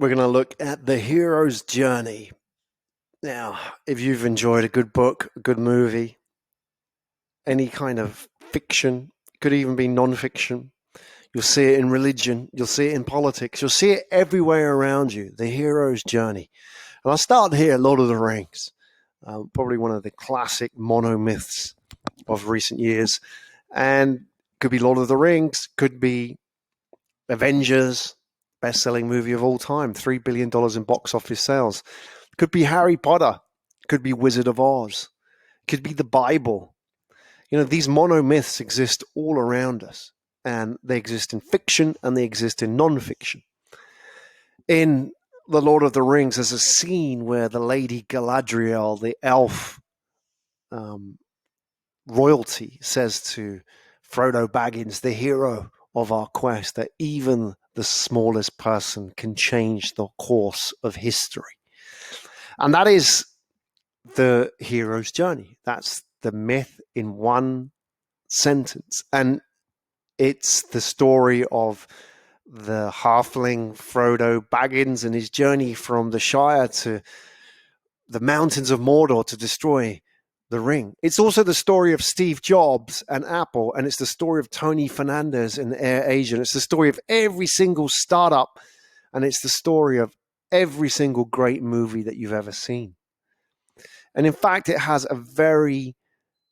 we're going to look at the hero's journey. Now, if you've enjoyed a good book, a good movie, any kind of fiction, could even be non-fiction, you'll see it in religion, you'll see it in politics, you'll see it everywhere around you, the hero's journey. And I'll start here, Lord of the Rings, probably one of the classic monomyths of recent years. And could be Lord of the Rings, could be Avengers, best-selling movie of all time, $3 billion in box office sales. Could be Harry Potter, could be Wizard of Oz, could be the Bible. You know, these monomyths exist all around us, and they exist in fiction and they exist in non-fiction. In The Lord of the Rings, there's a scene where the Lady Galadriel, the elf royalty, says to Frodo Baggins, the hero of our quest, that even the smallest person can change the course of history. And that is the hero's journey. That's the myth in one sentence. And it's the story of the halfling Frodo Baggins and his journey from the Shire to the mountains of Mordor to destroy the ring. It's also the story of Steve Jobs and Apple, and it's the story of Tony Fernandez and AirAsia. And it's the story of every single startup, and it's the story of every single great movie that you've ever seen. And in fact, it has a very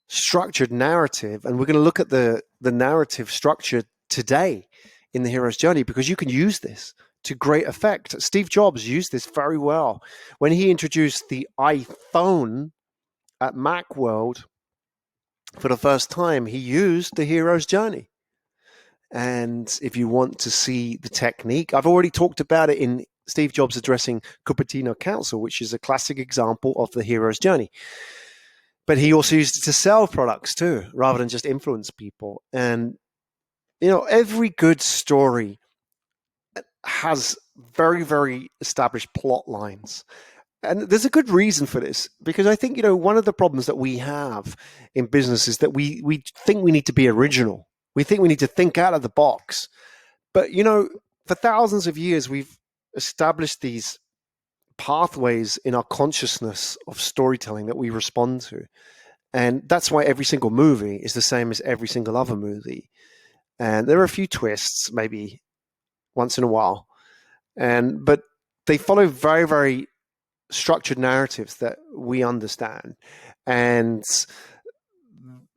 structured narrative, and we're going to look at the narrative structure today in the hero's journey, because you can use this to great effect. Steve Jobs used this very well when he introduced the iPhone at Macworld for the first time. He used the hero's journey. And if you want to see the technique, I've already talked about it in Steve Jobs addressing Cupertino Council, which is a classic example of the hero's journey. But he also used it to sell products too, rather than just influence people. And, you know, every good story has very, very established plot lines. And there's a good reason for this, because I think, you know, one of the problems that we have in business is that we think we need to be original. We think we need to think out of the box. But, you know, for thousands of years, we've established these pathways in our consciousness of storytelling that we respond to. And that's why every single movie is the same as every single other movie. And there are a few twists, maybe once in a while. But they follow very, very structured narratives that we understand. And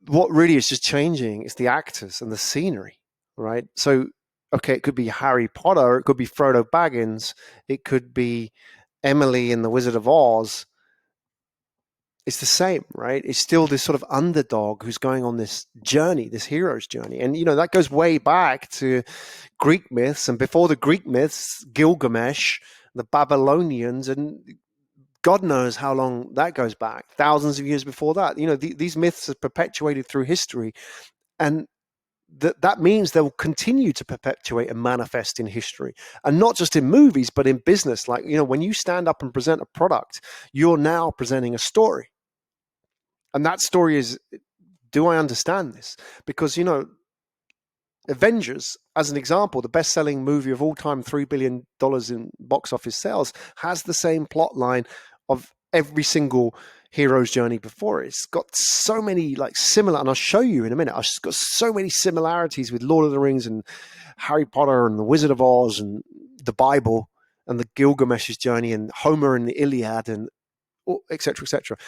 what really is just changing is the actors and the scenery, right? So, okay, it could be Harry Potter, it could be Frodo Baggins, it could be Emily in The Wizard of Oz. It's the same, right? It's still this sort of underdog who's going on this journey, this hero's journey. And, you know, that goes way back to Greek myths. And before the Greek myths, Gilgamesh, the Babylonians, and God knows how long that goes back, thousands of years before that. You know, these myths are perpetuated through history. And that means they'll continue to perpetuate and manifest in history, and not just in movies, but in business. Like, you know, when you stand up and present a product, you're now presenting a story. And that story is, do I understand this? Because, you know, Avengers, as an example, the best-selling movie of all time, $3 billion in box office sales, has the same plot line of every single hero's journey before it. It's got so many like similar, and I'll show you in a minute, it's got so many similarities with Lord of the Rings and Harry Potter and the Wizard of Oz and the Bible and the Gilgamesh's journey and Homer and the Iliad and et cetera, et cetera.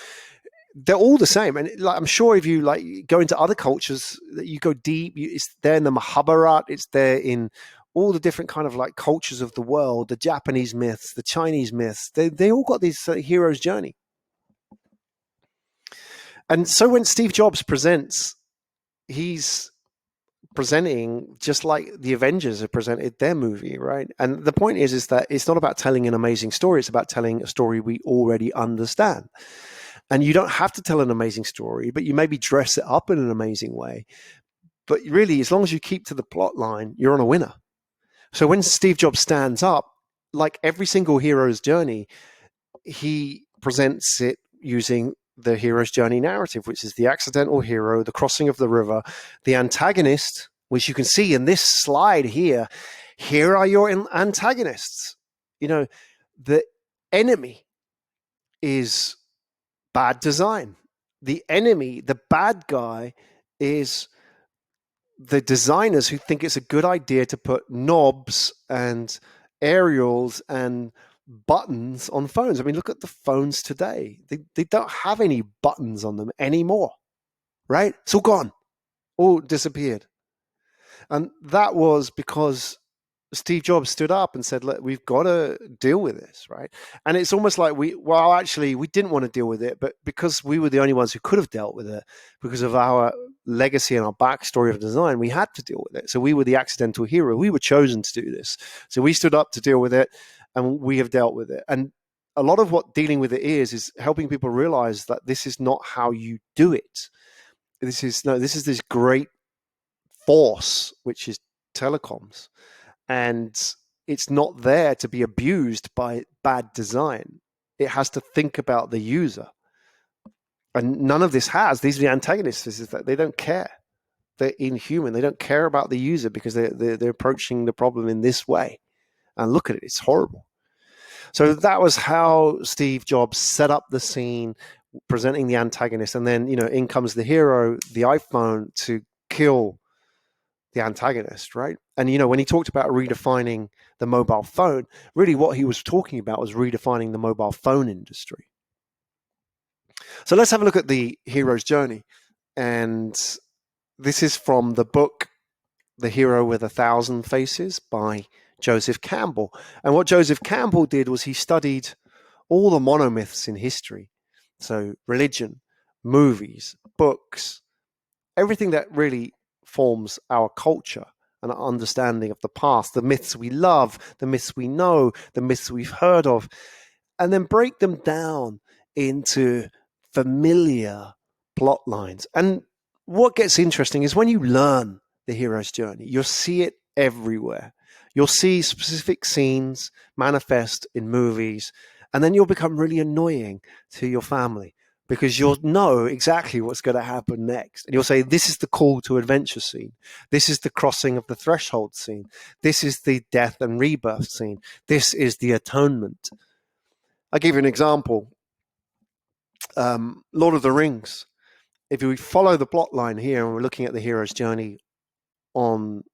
They're all the same. And like, I'm sure if you like go into other cultures, that you go deep, it's there in the Mahabharata, it's there in all the different kind of like cultures of the world, the Japanese myths, the Chinese myths, they all got this hero's journey. And so when Steve Jobs presents, he's presenting just like the Avengers have presented their movie, right? And the point is that it's not about telling an amazing story. It's about telling a story we already understand. And you don't have to tell an amazing story, but you maybe dress it up in an amazing way. But really, as long as you keep to the plot line, you're on a winner. So when Steve Jobs stands up, like every single hero's journey, he presents it using the hero's journey narrative, which is the accidental hero, the crossing of the river, the antagonist, which you can see in this slide here. Here are your antagonists. The enemy is bad design. The enemy, the bad guy, is the designers who think it's a good idea to put knobs and aerials and buttons on phones. I mean, look at the phones today. They don't have any buttons on them anymore, right? It's all gone, all disappeared. And that was because Steve Jobs stood up and said, look, we've got to deal with this, right? And it's almost like we didn't want to deal with it, but because we were the only ones who could have dealt with it, because of our legacy and our backstory of design, we had to deal with it. So we were the accidental hero. We were chosen to do this. So we stood up to deal with it, and we have dealt with it. And a lot of what dealing with it is helping people realize that this is not how you do it. This is this great force, which is telecoms. And it's not there to be abused by bad design. It has to think about the user. And none of this has. These are the antagonists. Is that they don't care. They're inhuman. They don't care about the user because they're approaching the problem in this way. And look at it. It's horrible. So that was how Steve Jobs set up the scene, presenting the antagonist. And then, in comes the hero, the iPhone, to kill the antagonist, right? And when he talked about redefining the mobile phone, really what he was talking about was redefining the mobile phone industry. So let's have a look at the hero's journey. And this is from the book The Hero with 1,000 Faces by Joseph Campbell. And what Joseph Campbell did was he studied all the monomyths in history. So religion, movies, books, everything that really forms our culture and our understanding of the past, the myths we love, the myths we know, the myths we've heard of, and then break them down into familiar plot lines. And what gets interesting is when you learn the hero's journey, you'll see it everywhere. You'll see specific scenes manifest in movies, and then you'll become really annoying to your family, because you'll know exactly what's going to happen next. And you'll say, this is the call to adventure scene. This is the crossing of the threshold scene. This is the death and rebirth scene. This is the atonement. I'll give you an example. Lord of the Rings. If we follow the plot line here and we're looking at the hero's journey on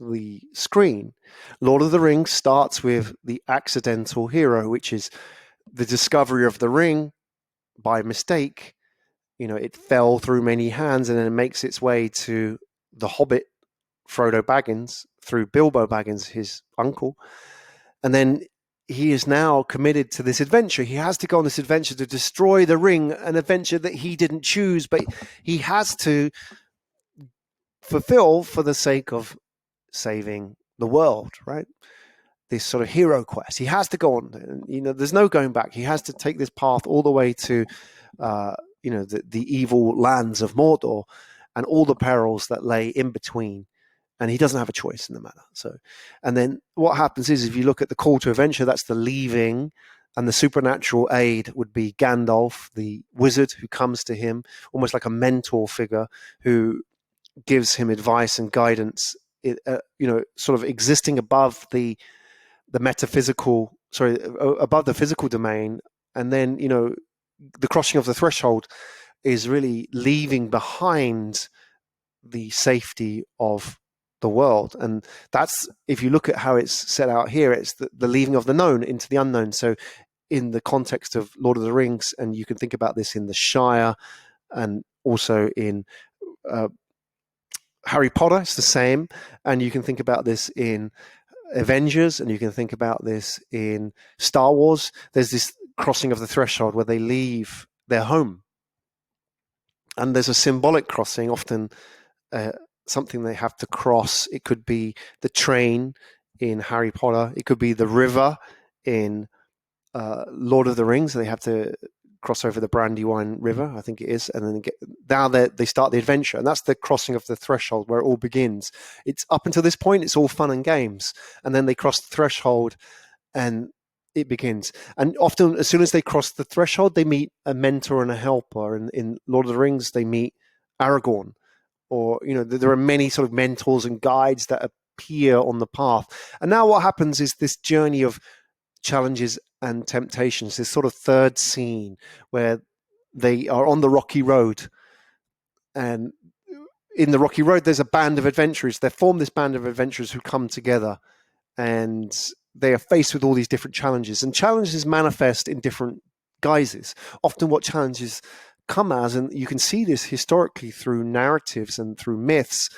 the screen, Lord of the Rings starts with the accidental hero, which is the discovery of the ring by mistake. It fell through many hands, and then it makes its way to the Hobbit, Frodo Baggins, through Bilbo Baggins, his uncle. And then he is now committed to this adventure. He has to go on this adventure to destroy the ring, an adventure that he didn't choose, but he has to fulfill for the sake of saving the world, right? This sort of hero quest. He has to go on. There's no going back. He has to take this path all the way to the evil lands of Mordor and all the perils that lay in between. And he doesn't have a choice in the matter. So, and then what happens is, if you look at the call to adventure, that's the leaving, and the supernatural aid would be Gandalf, the wizard, who comes to him almost like a mentor figure who gives him advice and guidance, sort of existing above the metaphysical, above the physical domain. And then, the crossing of the threshold is really leaving behind the safety of the world. And that's, if you look at how it's set out here, it's the leaving of the known into the unknown. So in the context of Lord of the Rings, and you can think about this in the Shire, and also in Harry Potter, it's the same. And you can think about this in Avengers, and you can think about this in Star Wars. There's this crossing of the threshold where they leave their home, and there's a symbolic crossing, often something they have to cross. It could be the train in Harry Potter. It could be the river in Lord of the Rings. They have to cross over the Brandywine River, I think it is, and then now they start the adventure, and that's the crossing of the threshold where it all begins. It's up until this point, it's all fun and games, and then they cross the threshold, and it begins. And often, as soon as they cross the threshold, they meet a mentor and a helper. And in Lord of the Rings, they meet Aragorn, or there are many sort of mentors and guides that appear on the path. And now what happens is this journey of challenges and temptations, this sort of third scene where they are on the rocky road, and in the rocky road there's a band of adventurers. They form this band of adventurers who come together, and they are faced with all these different challenges, and challenges manifest in different guises. Often what challenges come as, and you can see this historically through narratives and through myths,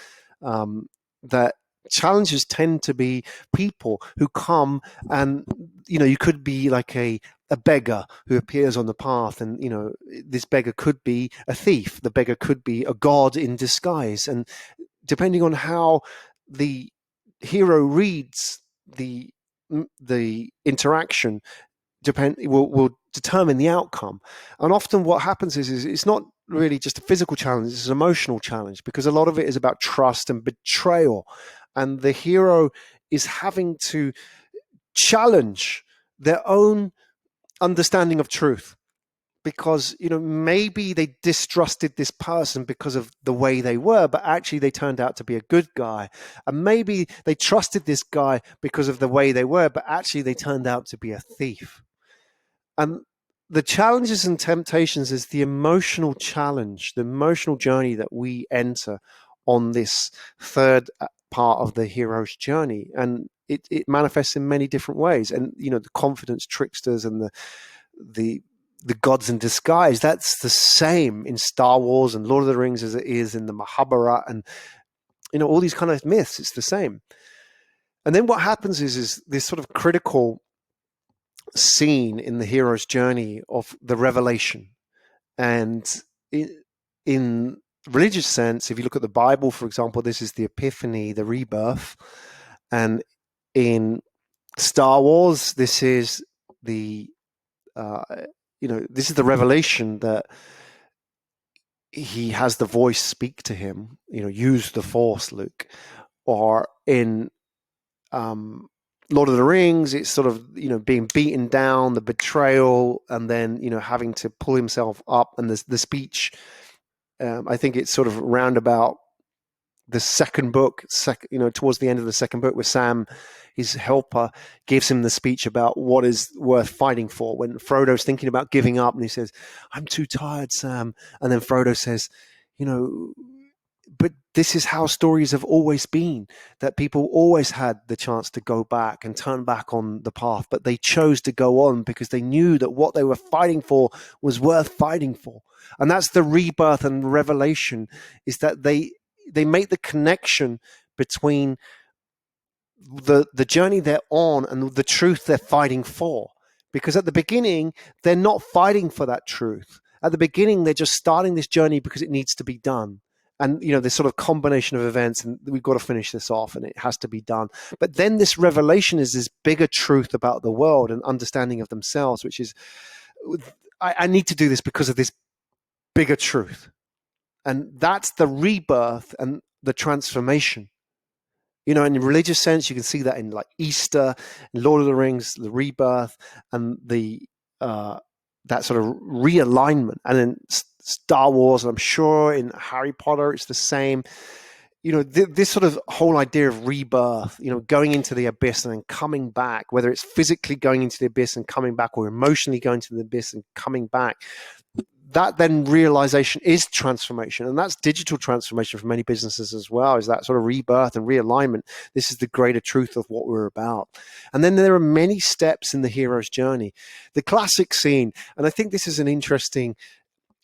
that challenges tend to be people who come, and you could be like a beggar who appears on the path, and this beggar could be a thief, the beggar could be a god in disguise, and depending on how the hero reads the interaction will determine the outcome. And often what happens is it's not really just a physical challenge, it's an emotional challenge, because a lot of it is about trust and betrayal, and the hero is having to challenge their own understanding of truth, because maybe they distrusted this person because of the way they were, but actually they turned out to be a good guy. And maybe they trusted this guy because of the way they were, but actually they turned out to be a thief. And the challenges and temptations is the emotional challenge, the emotional journey that we enter on this third part of the hero's journey. And it manifests in many different ways. And the confidence tricksters and the gods in disguise, that's the same in Star Wars and Lord of the Rings as it is in the Mahabharata, and all these kind of myths. It's the same. And then what happens is this sort of critical scene in the hero's journey of the revelation. And in religious sense, if you look at the Bible, for example, this is the Epiphany, the rebirth. And in Star Wars, this is the this is the revelation that he has the voice speak to him, use the Force, Luke. Or in Lord of the Rings, it's sort of, being beaten down, the betrayal, and then, having to pull himself up. And the speech, I think it's sort of roundabout the second book, towards the end of the second book, where Sam, his helper, gives him the speech about what is worth fighting for. When Frodo's thinking about giving up, and he says, "I'm too tired, Sam." And then Frodo says, but this is how stories have always been, that people always had the chance to go back and turn back on the path, but they chose to go on because they knew that what they were fighting for was worth fighting for. And that's the rebirth and revelation, is that they make the connection between the journey they're on and the truth they're fighting for. Because at the beginning, they're not fighting for that truth. At the beginning, they're just starting this journey because it needs to be done. And, this sort of combination of events, and we've got to finish this off, and it has to be done. But then this revelation is this bigger truth about the world and understanding of themselves, which is, I need to do this because of this bigger truth. And that's the rebirth and the transformation. In a religious sense, you can see that in like Easter, in Lord of the Rings, the rebirth, and the that sort of realignment. And in Star Wars, and I'm sure in Harry Potter, it's the same. This sort of whole idea of rebirth, going into the abyss and then coming back, whether it's physically going into the abyss and coming back, or emotionally going to the abyss and coming back. That then realization is transformation, and that's digital transformation for many businesses as well, is that sort of rebirth and realignment. This is the greater truth of what we're about. And then there are many steps in the hero's journey. The classic scene, and I think this is an interesting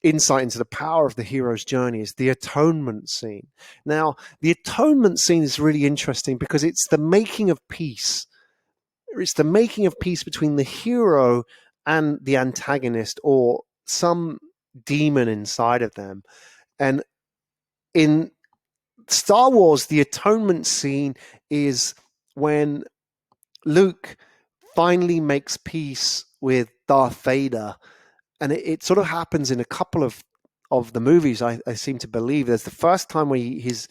insight into the power of the hero's journey, is the atonement scene. Now, the atonement scene is really interesting because it's the making of peace. It's the making of peace between the hero and the antagonist, or some demon inside of them. And in Star Wars, the atonement scene is when Luke finally makes peace with Darth Vader. And it sort of happens in a couple of the movies, I seem to believe. There's the first time where he's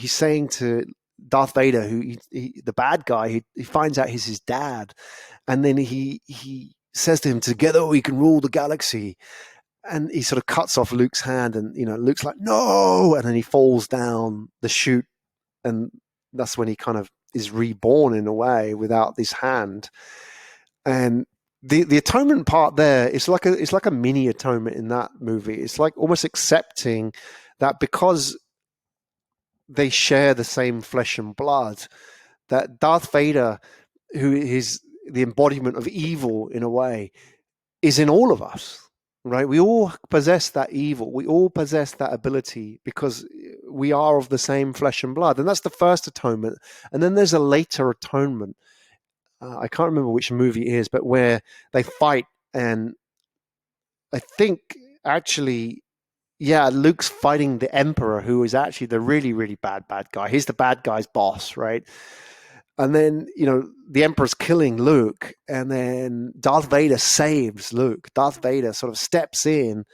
saying to Darth Vader, who the bad guy, he finds out he's his dad, and then he says to him, "Together we can rule the galaxy." And he sort of cuts off Luke's hand, and Luke's like, "No!" And then he falls down the chute, and that's when he kind of is reborn in a way without this hand. And the atonement part there is like a mini atonement in that movie. It's like almost accepting that because they share the same flesh and blood, that Darth Vader, who is the embodiment of evil in a way, is in all of us, right? We all possess that evil. We all possess that ability because we are of the same flesh and blood. And that's the first atonement. And then there's a later atonement. I can't remember which movie it is, but where they fight. And I think actually, yeah, Luke's fighting the Emperor, who is actually the really, really bad guy. He's the bad guy's boss, right? And then, the Emperor's killing Luke, and then Darth Vader saves Luke. Darth Vader sort of steps in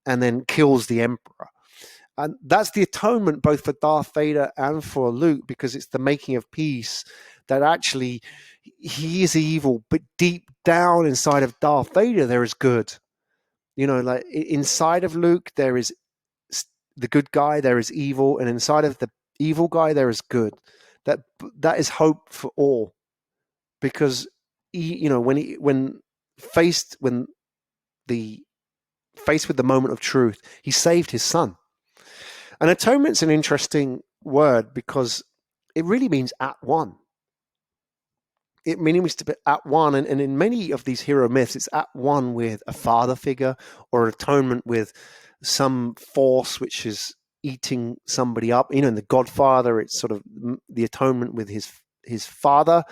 and then kills the Emperor. And that's the atonement both for Darth Vader and for Luke, because it's the making of peace, that actually he is evil, but deep down inside of Darth Vader, there is good. Like inside of Luke, there is the good guy, there is evil, and inside of the evil guy, there is good. That is hope for all, because when faced with the moment of truth, he saved his son. And atonement's an interesting word because it really means at one. It means to be at one, and in many of these hero myths, it's at one with a father figure, or an atonement with some force which is eating somebody up. In The Godfather, it's sort of the atonement with his father.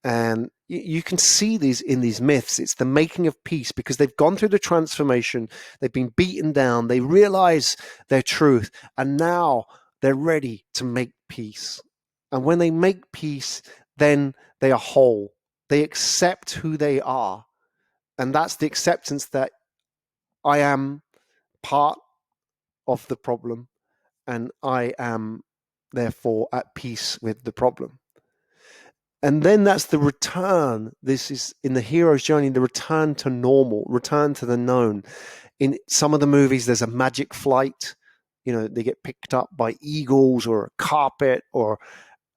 And you can see these in these myths. It's the making of peace, because they've gone through the transformation, they've been beaten down, they realize their truth, and now they're ready to make peace. And when they make peace, then they are whole. They accept who they are. And that's the acceptance that I am part of the problem, and I am therefore at peace with the problem. And then that's the return. This is in the hero's journey, the return to normal, return to the known. In some of the movies, there's a magic flight. They get picked up by eagles or a carpet or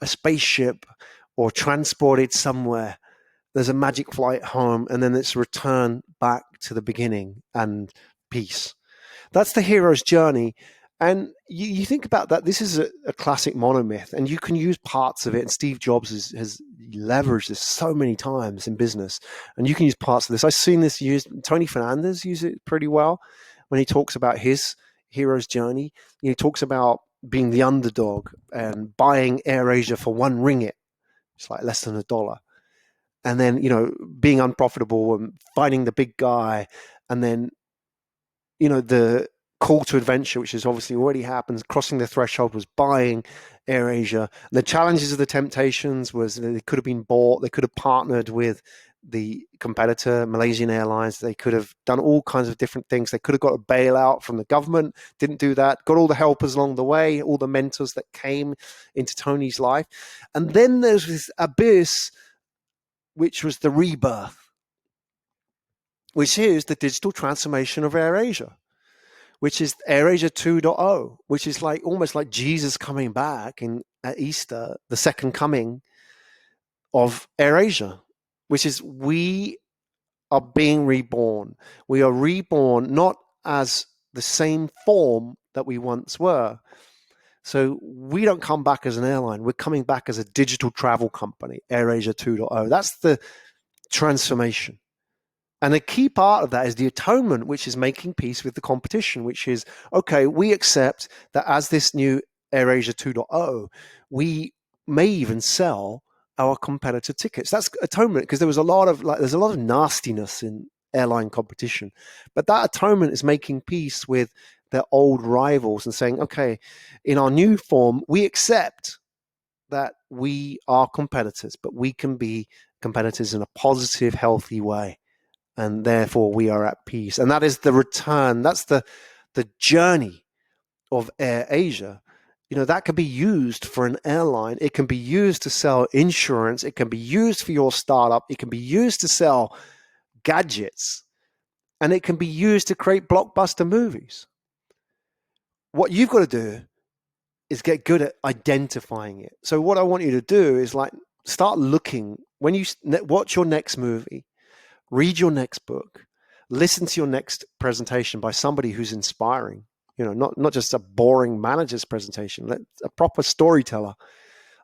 a spaceship or transported somewhere. There's a magic flight home, and then it's return back to the beginning and peace. That's the hero's journey. And you think about that, this is a classic monomyth, and you can use parts of it. And Steve Jobs has leveraged this so many times in business, and you can use parts of this. I've seen this used. Tony Fernandez uses it pretty well when he talks about his hero's journey. He talks about being the underdog and buying AirAsia for $1. It's like less than $1. And then, being unprofitable and finding the big guy, and then, the call to adventure, which is obviously already happened, crossing the threshold, was buying AirAsia. The challenges of the temptations was they could have been bought, they could have partnered with the competitor, Malaysian Airlines. They could have done all kinds of different things. They could have got a bailout from the government, didn't do that, got all the helpers along the way, all the mentors that came into Tony's life. And then there's this abyss, which was the rebirth, which is the digital transformation of AirAsia, which is AirAsia 2.0, which is like almost like Jesus coming back at Easter, the second coming of AirAsia, which is we are being reborn. We are reborn not as the same form that we once were. So we don't come back as an airline. We're coming back as a digital travel company, AirAsia 2.0. That's the transformation. And a key part of that is the atonement, which is making peace with the competition, which is, okay, we accept that as this new AirAsia 2.0, we may even sell our competitor tickets. That's atonement, because there's a lot of nastiness in airline competition. But that atonement is making peace with their old rivals and saying, okay, in our new form, we accept that we are competitors, but we can be competitors in a positive, healthy way. And therefore we are at peace. And that is the return. That's the journey of AirAsia. That can be used for an airline. It can be used to sell insurance. It can be used for your startup. It can be used to sell gadgets. And it can be used to create blockbuster movies. What you've got to do is get good at identifying it. So what I want you to do is like start looking when you watch your next movie, read your next book, listen to your next presentation by somebody who's inspiring. Not just a boring manager's presentation, a proper storyteller.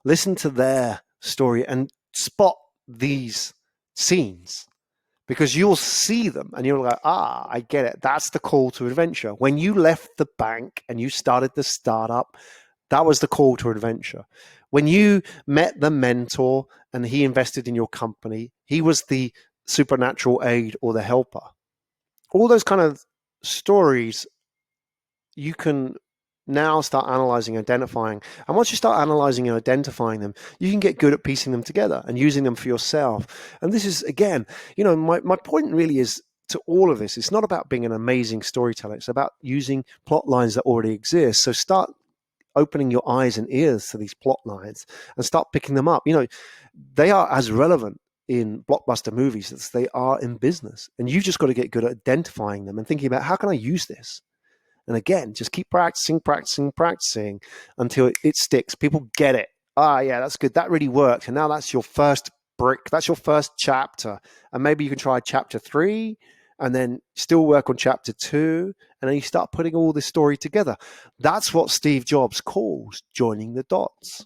Listen to their story and spot these scenes, because you'll see them and you'll go, I get it. That's the call to adventure. When you left the bank and you started the startup, that was the call to adventure. When you met the mentor and he invested in your company, he was the supernatural aid or the helper. All those kind of stories you can now start analyzing, identifying. And once you start analyzing and identifying them, you can get good at piecing them together and using them for yourself. And this is, again, my point really is to all of this. It's not about being an amazing storyteller. It's about using plot lines that already exist. So start opening your eyes and ears to these plot lines and start picking them up. They are as relevant in blockbuster movies as they are in business. And you've just got to get good at identifying them and thinking about, how can I use this? And again, just keep practicing until it sticks. People get it. Yeah, that's good. That really worked. And now that's your first brick. That's your first chapter. And maybe you can try chapter 3 and then still work on chapter 2. And then you start putting all this story together. That's what Steve Jobs calls joining the dots.